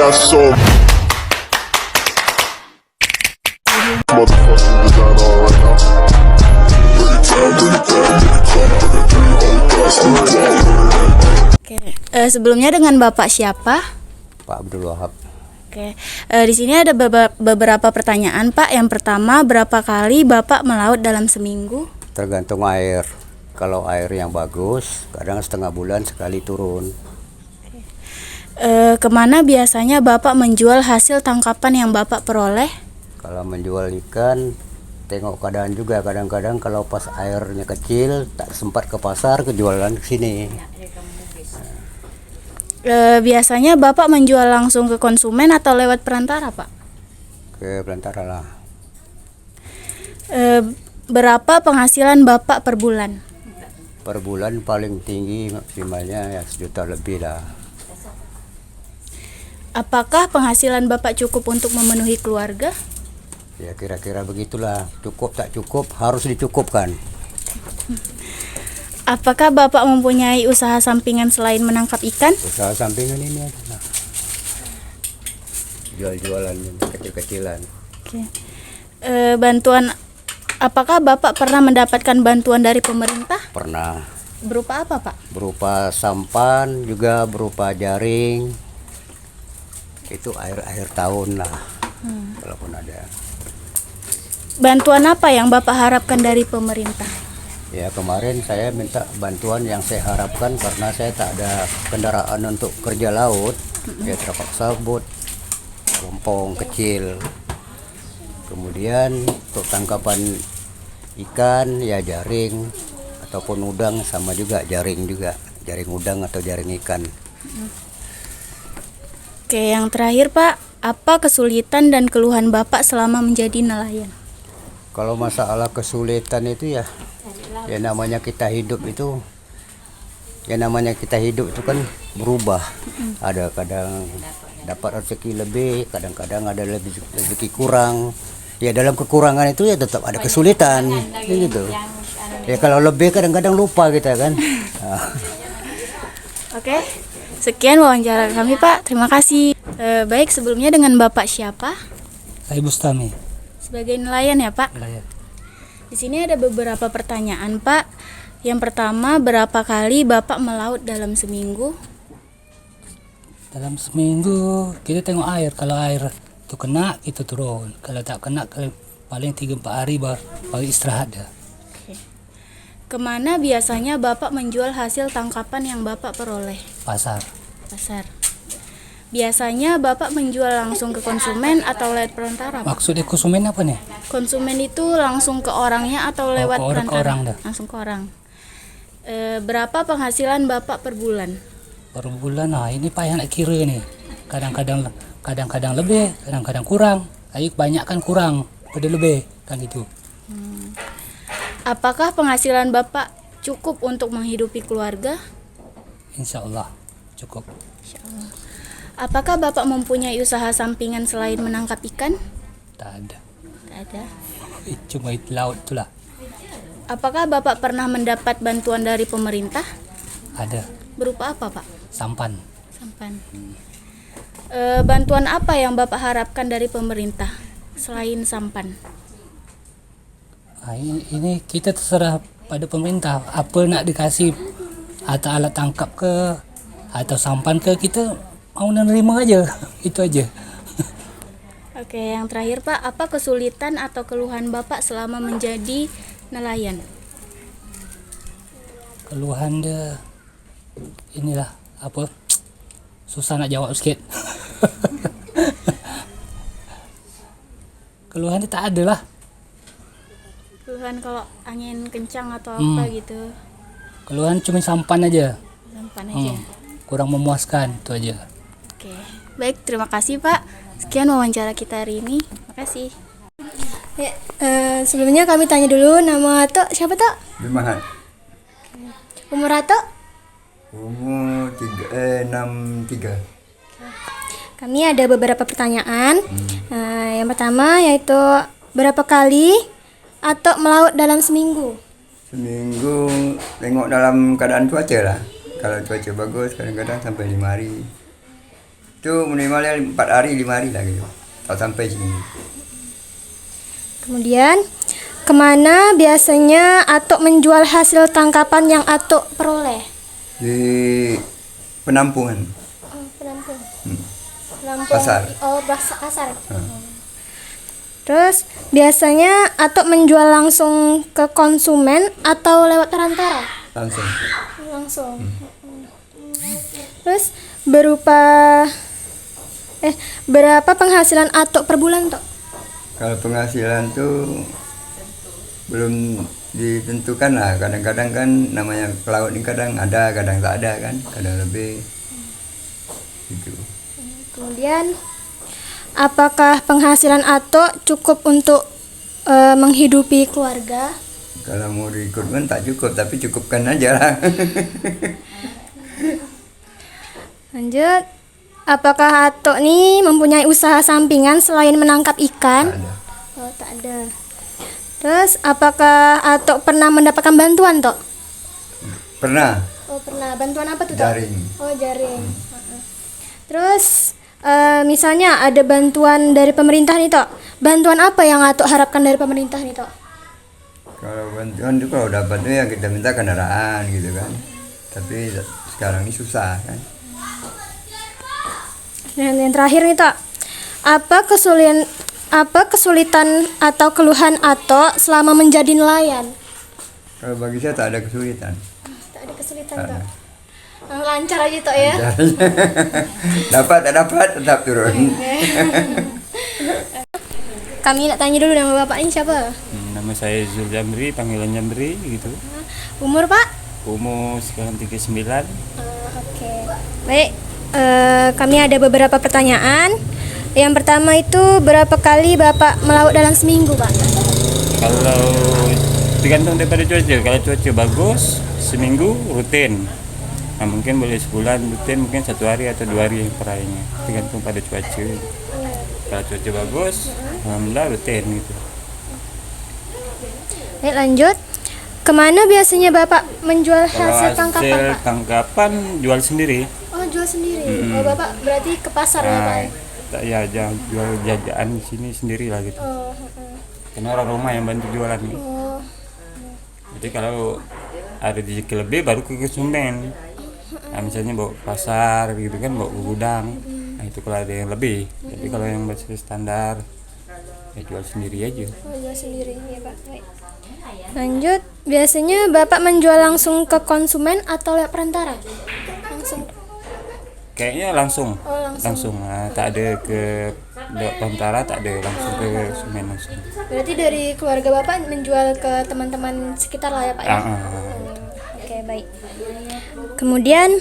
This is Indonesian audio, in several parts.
some motherfucking designer right now. Oke, sebelumnya dengan Bapak siapa? Pak Abdul Wahab. Oke, di sini ada beberapa pertanyaan, Pak. Yang pertama, berapa kali Bapak melaut dalam seminggu? Tergantung air. Kalau air yang bagus, kadang setengah bulan sekali turun. Kemana biasanya Bapak menjual hasil tangkapan yang Bapak peroleh? Kalau menjual ikan, tengok keadaan juga. Kadang-kadang kalau pas airnya kecil, tak sempat ke pasar, kejualan ke sini. Biasanya Bapak menjual langsung ke konsumen atau lewat perantara, Pak? Ke belantara lah. Berapa penghasilan Bapak per bulan? Per bulan paling tinggi maksimalnya ya 1 juta lebih lah. Apakah penghasilan Bapak cukup untuk memenuhi keluarga? Ya kira-kira begitulah. Cukup tak cukup harus dicukupkan. Apakah Bapak mempunyai usaha sampingan selain menangkap ikan? Usaha sampingan ini adalah jual-jualan kecil-kecilan. Oke. Apakah Bapak pernah mendapatkan bantuan dari pemerintah? Pernah. Berupa apa, Pak? Berupa sampan, juga berupa jaring. Itu akhir tahun lah. Walaupun ada. Bantuan apa yang Bapak harapkan dari pemerintah? Ya kemarin saya minta bantuan yang saya harapkan karena saya tak ada kendaraan untuk kerja laut. Ya terpaksa buat pompong kecil. Kemudian untuk tangkapan ikan ya jaring ataupun udang, sama juga jaring udang atau jaring ikan. Oke, yang terakhir, Pak, apa kesulitan dan keluhan Bapak selama menjadi nelayan? Kalau masalah kesulitan itu ya namanya kita hidup itu kan berubah. Ada kadang dapat rezeki lebih, kadang-kadang ada rezeki kurang. Ya dalam kekurangan itu ya tetap ada kesulitan, gitu. Ya kalau lebih kadang-kadang lupa kita kan. Oke, sekian wawancara kami, Pak. Terima kasih. Baik, sebelumnya dengan Bapak siapa? Saya Bustami. Sebagai nelayan ya, Pak? Nelayan. Di sini ada beberapa pertanyaan, Pak. Yang pertama, berapa kali Bapak melaut dalam seminggu? Dalam seminggu kita tengok air. Kalau air itu kena, kita turun. Kalau tak kena, paling 3-4 hari baru istirahat dah. Oke. Kemana biasanya Bapak menjual hasil tangkapan yang Bapak peroleh? Pasar. Pasar. Biasanya Bapak menjual langsung ke konsumen atau lewat perantara, Pak? Maksudnya konsumen apa nih? Konsumen itu langsung ke orangnya atau lewat ke orang perantara? dah. Langsung ke orang. Berapa penghasilan Bapak per bulan? Per bulan, ini payah nak kira nih. Kadang-kadang lebih, kadang-kadang kurang. Tapi kebanyakan kurang pada lebih, kan gitu. Apakah penghasilan Bapak cukup untuk menghidupi keluarga? Insya Allah cukup. Insyaallah. Apakah Bapak mempunyai usaha sampingan selain menangkap ikan? Tak ada. Tak ada. Cuma itu laut itulah. Apakah Bapak pernah mendapat bantuan dari pemerintah? Ada. Berupa apa, Pak? Sampan. Sampan. Bantuan apa yang Bapak harapkan dari pemerintah selain sampan? Ini kita terserah pada pemerintah. Apa nak dikasih, atau alat tangkap ke, atau sampan ke, kita mau menerima aja. Itu aja. Oke, yang terakhir, Pak, apa kesulitan atau keluhan Bapak selama menjadi nelayan? Keluhan dia inilah apa, susah nak jawab sikit. Keluhan dia tak ada lah. Keluhan kalau angin kencang atau apa gitu? Keluhan cuma sampan aja. Sampan aja. Kurang memuaskan, itu aja. Oke, baik, terima kasih, Pak. Sekian wawancara kita hari ini. Terima kasih. Ya, sebelumnya kami tanya dulu nama Atok, siapa Tok? Bimahan. Umur Atok? Umur 63. Kami ada beberapa pertanyaan. Yang pertama yaitu berapa kali Atok melaut dalam seminggu? Seminggu tengok dalam keadaan cuaca lah. Kalau cuaca bagus kadang-kadang sampai 5 hari. itu minimalnya 4 hari 5 hari lah gitu. Kalau sampai sini. Kemudian, kemana biasanya Atok menjual hasil tangkapan yang Atok peroleh? Di penampungan. Oh, penampung. Penampung. Pasar. Oh, pasar. Terus biasanya Atok menjual langsung ke konsumen atau lewat perantara? Langsung. Langsung. Terus berapa penghasilan Atok per bulan, Tok? Kalau penghasilan tuh belum ditentukan lah. Kadang-kadang kan namanya pelaut ini kadang ada, kadang tak ada kan, kadang lebih gitu. Kemudian, apakah penghasilan Atok cukup untuk menghidupi keluarga? Kalau mau rekrutmen tak cukup, tapi cukupkan aja lah. Lanjut, apakah Atok nih mempunyai usaha sampingan selain menangkap ikan? Ada. Oh, tak ada. Terus, apakah Atok pernah mendapatkan bantuan, Tok? Pernah Oh, pernah. Bantuan apa tuh, Tok? jaring. Oh, jaring. Terus, misalnya ada bantuan dari pemerintah nih, Tok. Bantuan apa yang Atok harapkan dari pemerintah nih, Tok? Kalau bantuan tuh kalau dapat tuh ya kita minta kendaraan gitu kan. Tapi sekarang ini susah kan. Dan yang terakhir nih, Tok. Apa kesulitan atau keluhan Atok selama menjadi nelayan? Kalau bagi saya tak ada kesulitan. Tak ada kesulitan, Tak Tok. ada. Lancar aja, Tok ya. Dapat tak dapat tetap turun. Kami nak tanya dulu nama Bapak ini siapa? Nama saya Zul Jamri, panggilan Jamri gitu. Umur, Pak? Umur sekarang 39. Oke. Baik, kami ada beberapa pertanyaan. Yang pertama itu berapa kali Bapak melaut dalam seminggu, Pak? Kalau tergantung daripada cuaca. Kalau cuaca bagus, seminggu rutin. Nah, mungkin boleh sebulan rutin, mungkin 1 hari atau 2 hari perayanya. Tergantung pada cuaca. Kalau cuaca bagus, alhamdulillah rutin gitu. Baik, lanjut. Kemana biasanya Bapak menjual Kalau hasil tangkapan, hasil Pak? tangkapan jual sendiri. Oh, jual sendiri. Oh, Bapak berarti ke pasar ya, Pak? Ya, jual jajan di sini sendiri lah gitu. Oh, Karena orang rumah yang bantu jualan. oh. Jadi kalau ada rezeki lebih baru ke konsumen. Nah, misalnya bawa ke pasar gitu kan, bawa ke gudang. Nah, itu kalau ada yang lebih. Tapi kalau yang masih standar ya jual sendiri aja. Oh, jual sendiri ya, Pak. Baik. Lanjut, biasanya Bapak menjual langsung ke konsumen atau lewat perantara? Langsung. Kayaknya langsung. Oh, langsung. Nah, tak ada ke perantara, tak ada langsung ke konsumen langsung. Berarti dari keluarga Bapak menjual ke teman-teman sekitar lah ya, Pak ya? Oke, baik. Kemudian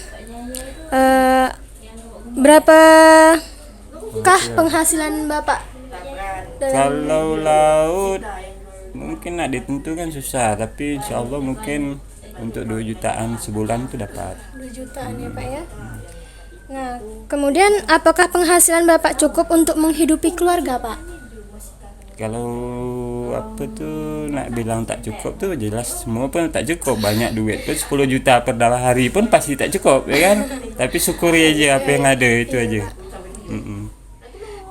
berapakah penghasilan Bapak? Kalau laut mungkin nak ditentukan susah, tapi insya Allah mungkin untuk 2 jutaan sebulan itu dapat. 2 jutaan ya, Pak ya? Nah, kemudian apakah penghasilan Bapak cukup untuk menghidupi keluarga, Pak? Kalau apa tuh nak bilang tak cukup tuh jelas semua pun tak cukup. Banyak duit pun 10 juta per hari pun pasti tak cukup, ya kan? Tapi syukuri aja apa yang ada itu aja.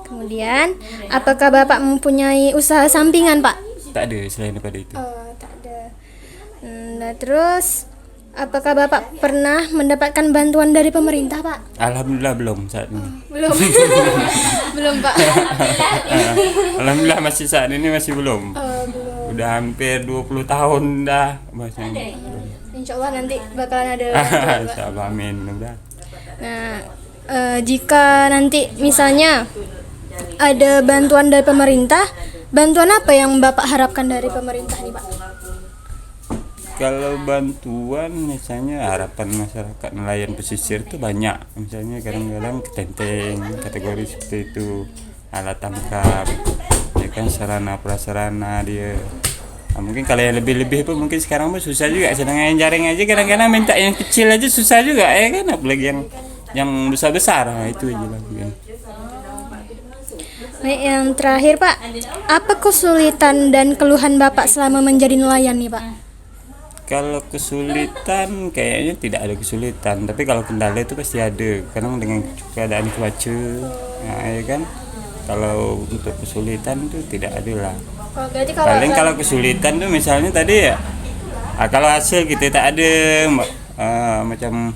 Kemudian, apakah Bapak mempunyai usaha sampingan, Pak? Tak ada selain daripada itu. Oh, tak ada. Nah, terus apakah Bapak pernah mendapatkan bantuan dari pemerintah, Pak? Alhamdulillah belum saat ini. Belum. Belum, Pak. Alhamdulillah masih saat ini masih belum. Belum. Udah hampir 20 tahun dah masanya. Insya Allah nanti bakalan ada bantuan, Pak. Insyaallah amin. Udah. Nah, jika nanti misalnya ada bantuan dari pemerintah, bantuan apa yang Bapak harapkan dari pemerintah nih, Pak? Kalau bantuan misalnya harapan masyarakat nelayan pesisir itu banyak. Misalnya kadang-kadang ketenteng kategori seperti itu, alat tangkap, ya kan, sarana prasarana dia. Nah, mungkin kalau yang lebih-lebih pun mungkin sekarang pun susah juga. Sedangkan yang jaring aja kadang-kadang minta yang kecil aja susah juga, ya kan, apalagi yang besar-besar. Nah, itu aja lah mungkin. Baik, yang terakhir, Pak, apa kesulitan dan keluhan Bapak selama menjadi nelayan nih, Pak? Kalau kesulitan kayaknya tidak ada kesulitan, tapi kalau kendala itu pasti ada. Kadang dengan keadaan cuaca, nah, ya kan. Kalau untuk kesulitan itu tidak ada lah. Oh, berarti kalau Paling kalau kesulitan tuh misalnya tadi ya, kalau hasil kita tak ada, macam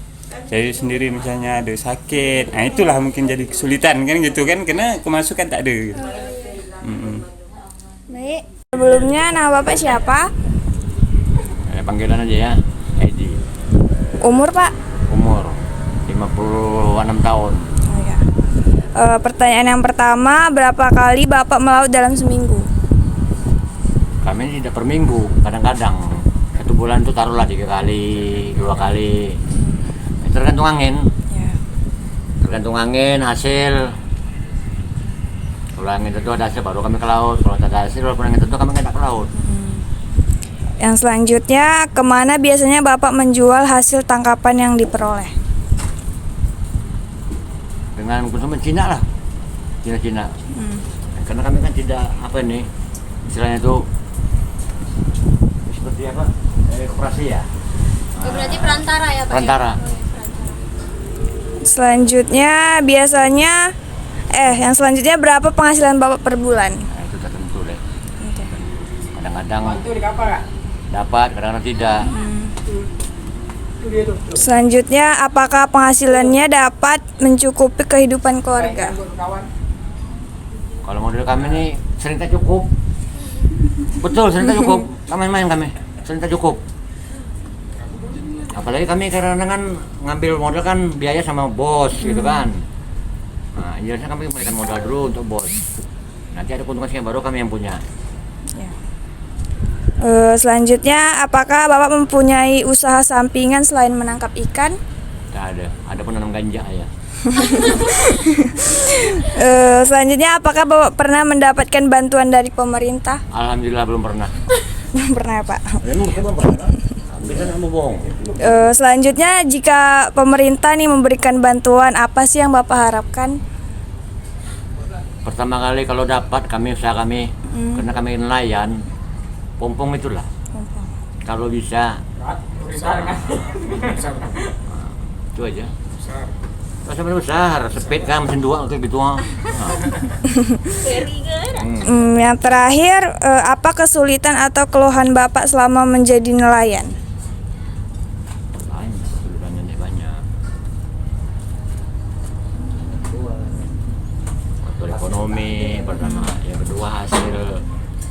saya sendiri misalnya ada sakit, nah itulah mungkin jadi kesulitan kan gitu kan, karena kemasukan tak ada. Gitu. baik. Sebelumnya nama Bapak siapa? Panggilan aja ya, Edi. Umur Pak? Umur 56 tahun. Oh, ya. Pertanyaan yang pertama, berapa kali Bapak melaut dalam seminggu? Kami tidak per minggu, kadang-kadang satu bulan itu taruhlah 3 kali, 2 kali. Tergantung angin. Ya. Tergantung angin, hasil. Kalau angin tentu ada hasil baru kami ke laut. Kalau tak ada hasil, walaupun angin tentu kami tidak ke laut. Yang selanjutnya, kemana biasanya Bapak menjual hasil tangkapan yang diperoleh? Dengan konsumen Cina lah, Cina. Karena kami kan tidak apa ini, istilahnya itu seperti apa? Koperasi ya. Berarti perantara ya Pak? Perantara. Selanjutnya, yang selanjutnya berapa penghasilan Bapak per bulan? Nah, itu tertentu deh. Kadang-kadang dapat, kadang-kadang tidak. Selanjutnya, apakah penghasilannya dapat mencukupi kehidupan keluarga? Kalau model kami ini sering tak cukup. Betul, sering tak cukup. Main-main kami, sering tak cukup. Apalagi kami karena kan ngambil modal kan biaya sama bos gitu kan. Nah, biasanya kami memberikan modal dulu untuk bos. Nanti ada keuntungan sekian baru kami yang punya. Selanjutnya, apakah Bapak mempunyai usaha sampingan selain menangkap ikan? Tidak ada pun nanam ganja ya. Selanjutnya, apakah Bapak pernah mendapatkan bantuan dari pemerintah? Alhamdulillah belum pernah. Belum pernah ya, Pak. Belum pernah. Bisa nggak mau bohong. Selanjutnya, jika pemerintah nih memberikan bantuan, apa sih yang Bapak harapkan? Pertama kali kalau dapat usaha kami, karena kami nelayan, pompong itulah. Kalau bisa, itu aja. Kalau sampai besar, sepit kan mesin 2 kayak gitu. Yang terakhir, apa kesulitan atau keluhan Bapak selama menjadi nelayan? Banyak, kesulitannya banyak. Faktor ekonomi pertama, yang kedua hasil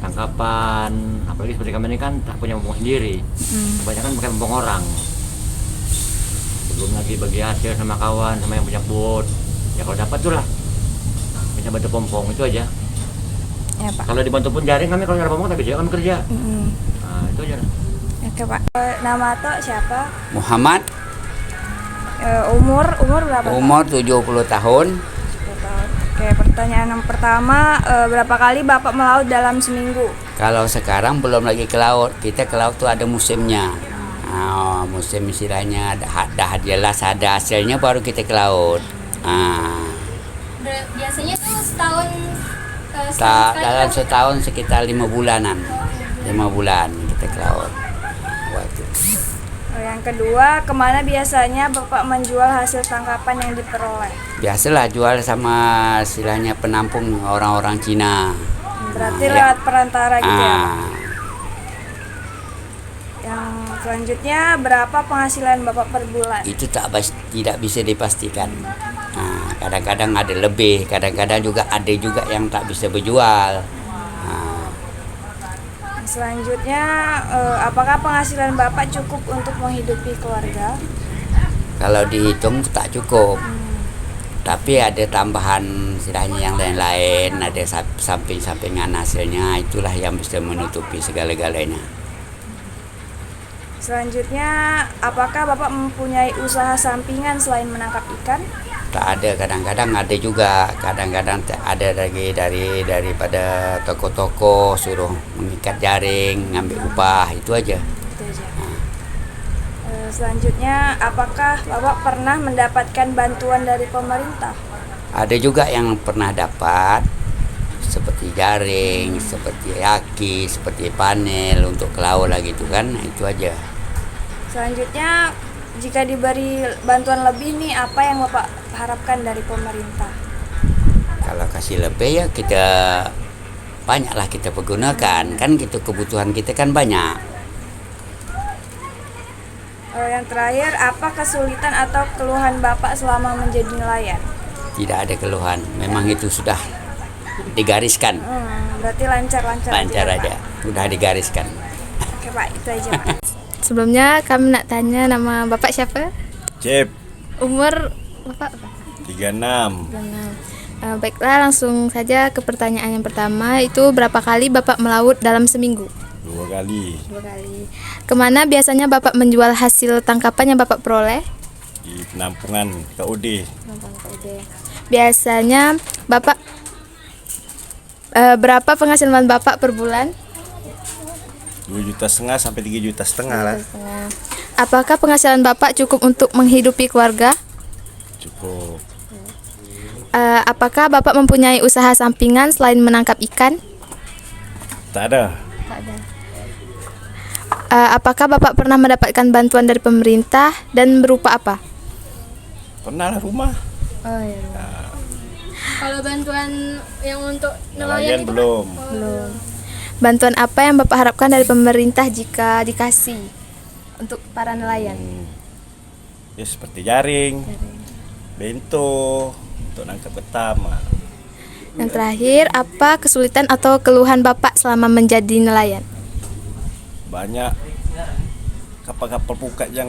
tangkapan, apalagi seperti kami ini kan tak punya pompong sendiri, kebanyakan pakai pompong orang. Belum lagi bagi hasil sama kawan, sama yang punya boat. Ya kalau dapat tuh lah, bisa bantu pompong itu aja. Ya, Pak. Kalau dibantu pun jaring kami kalau ada pompong tak bisa kami kerja. Nah, itu aja. Oke, Pak. Nama Tok siapa? Muhammad, Umur berapa? Pak? umur 70 tahun. 10 tahun. Oke, pertanyaan yang pertama, berapa kali Bapak melaut dalam seminggu? Kalau sekarang belum lagi ke laut, kita ke laut tuh ada musimnya. Musim istilahnya dah jelas ada hasilnya baru kita ke laut. Biasanya tuh setahun Dalam setahun sekitar 5 bulanan. 5 bulan kita ke laut. Waktu. Yang kedua, kemana biasanya Bapak menjual hasil tangkapan yang diperoleh? Biasalah jual sama istilahnya penampung orang-orang Cina. Berarti lewat perantara gitu ya, Pak? Ah, Yang selanjutnya, berapa penghasilan Bapak per bulan? itu tidak bisa dipastikan. Kadang-kadang ada lebih, kadang-kadang juga ada juga yang tak bisa berjual. Selanjutnya, apakah penghasilan Bapak cukup untuk menghidupi keluarga? Kalau dihitung tak cukup. Tapi ada tambahan istilahnya yang lain-lain, ada samping-sampingan hasilnya, itulah yang bisa menutupi segala-galanya. Selanjutnya, apakah Bapak mempunyai usaha sampingan selain menangkap ikan? Tak ada, kadang-kadang ada juga, kadang-kadang ada lagi daripada toko-toko suruh mengikat jaring, ngambil upah, itu aja. Itu aja. Selanjutnya, apakah Bapak pernah mendapatkan bantuan dari pemerintah? Ada juga yang pernah dapat, seperti jaring, seperti aki, seperti panel untuk ke laut lah gitu kan, itu aja. Selanjutnya, jika diberi bantuan lebih nih, apa yang Bapak harapkan dari pemerintah? Kalau kasih lebih ya kita banyaklah kita pergunakan, kan gitu, kebutuhan kita kan banyak. Yang terakhir, apa kesulitan atau keluhan Bapak selama menjadi nelayan? Tidak ada keluhan, memang itu sudah digariskan. Berarti lancar-lancar Aja, udah digariskan. Oke Pak, itu aja Pak. Sebelumnya kami nak tanya nama Bapak siapa? Cep Umur Bapak apa? 36. Baiklah, langsung saja ke pertanyaan yang pertama. Itu berapa kali Bapak melaut dalam seminggu? 2 kali 2 kali. Kemana biasanya Bapak menjual hasil tangkapan yang Bapak peroleh? di penampungan KUD. Biasanya Bapak berapa penghasilan Bapak per bulan? 2,5 juta sampai 3,5 juta lah. Apakah penghasilan Bapak cukup untuk menghidupi keluarga? Cukup. Apakah Bapak mempunyai usaha sampingan selain menangkap ikan? Tak ada. Apakah Bapak pernah mendapatkan bantuan dari pemerintah dan berupa apa? Pernah lah rumah. Kalau bantuan yang untuk Nelayan belum. Bantuan apa yang Bapak harapkan dari pemerintah jika dikasih untuk para nelayan? Ya seperti jaring, bento untuk nangkap ketam. Yang terakhir, apa kesulitan atau keluhan Bapak selama menjadi nelayan? Banyak kapal-kapal pukat yang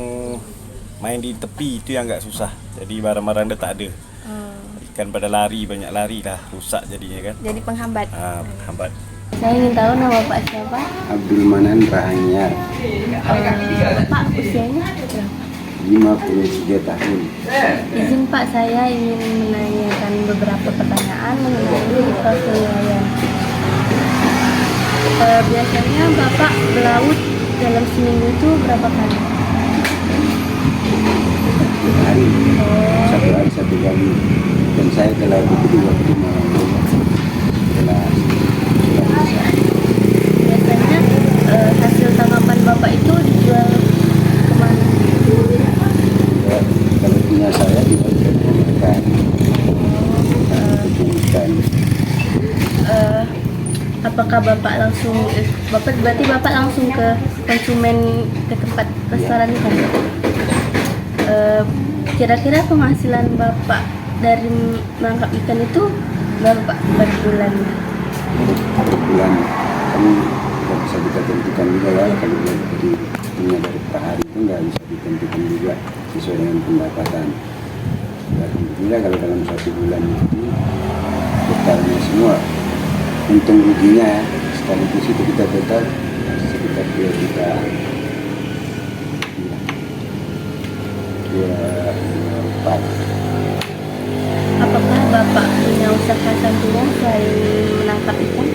main di tepi itu yang agak susah. Jadi barang-barang dia tak ada. Ikan pada lari, banyak lari lah, rusak jadinya kan. Jadi penghambat. Penghambat. Saya ingin tahu nama Bapak siapa? Abdul Manan Rahanyar, Pak usianya 53 tahun. Izin Pak, saya ingin menanyakan beberapa pertanyaan mengenai proses nelayan. Biasanya Bapak melaut dalam seminggu itu berapa kali? Hari, satu hari 1 kali. Dan saya ke laut itu 2 kali malam. Biasanya hasil tangkapan Bapak itu dijual kemana? Ya, kalau punya saya dijual ke ikan. Apakah Bapak langsung berarti Bapak langsung ke konsumen, ke tempat restoran kan? Kira-kira penghasilan Bapak dari menangkap ikan itu berapa Pak per bulan? Per bulan kan tidak bisa kita tentukan juga ya, kalau punya dari per hari itu nggak bisa ditentukan juga sesuai dengan pendapatan. Alhamdulillah kalau dalam 1 bulan itu totalnya semua untung ruginya sekaligus itu kita total sekitar 2 juta. Apakah Bapak punya usaha sampingan selain menangkap ikan?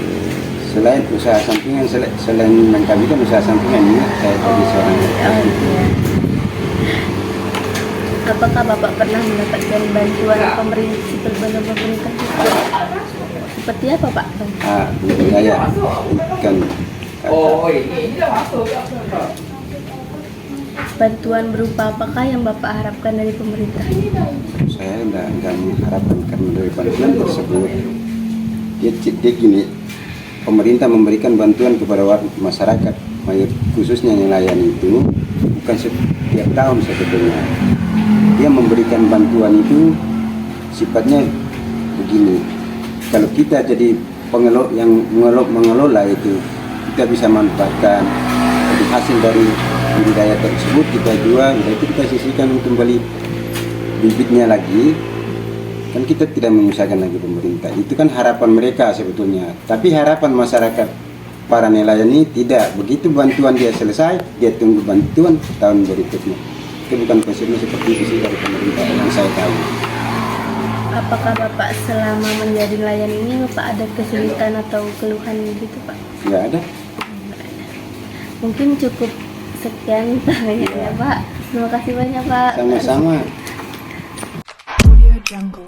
Selain usaha sampingan, selain menangkap ikan, usaha sampingan ya, saya jadi seorang Iya. Apakah Bapak pernah mendapatkan bantuan pemerintah? Seperti apa Pak? budidaya ikan. Bantuan berupa apakah yang Bapak harapkan dari pemerintah? Saya nggak mengharapkan karena dari bantuan tersebut dia gini, pemerintah memberikan bantuan kepada masyarakat, khususnya nelayan itu bukan setiap tahun sebetulnya. Dia memberikan bantuan itu sifatnya begini, kalau kita jadi pengelola yang mengelola itu, kita bisa manfaatkan hasil dari budidaya tersebut, kita jual, itu kita sisihkan kembali bibitnya lagi, kan kita tidak menyusahkan lagi pemerintah. Itu kan harapan mereka sebetulnya, tapi harapan masyarakat para nelayan ini tidak begitu. Bantuan dia selesai, dia tunggu bantuan tahun berikutnya. Itu bukan konsepnya seperti itu sih dari pemerintah yang saya tahu. Apakah Bapak selama menjadi nelayan ini Bapak ada kesulitan atau keluhan gitu Pak? Nggak ada. Mungkin cukup sekian pertanyaannya Pak. Terima kasih banyak Pak. Sama-sama. Audio Jungle.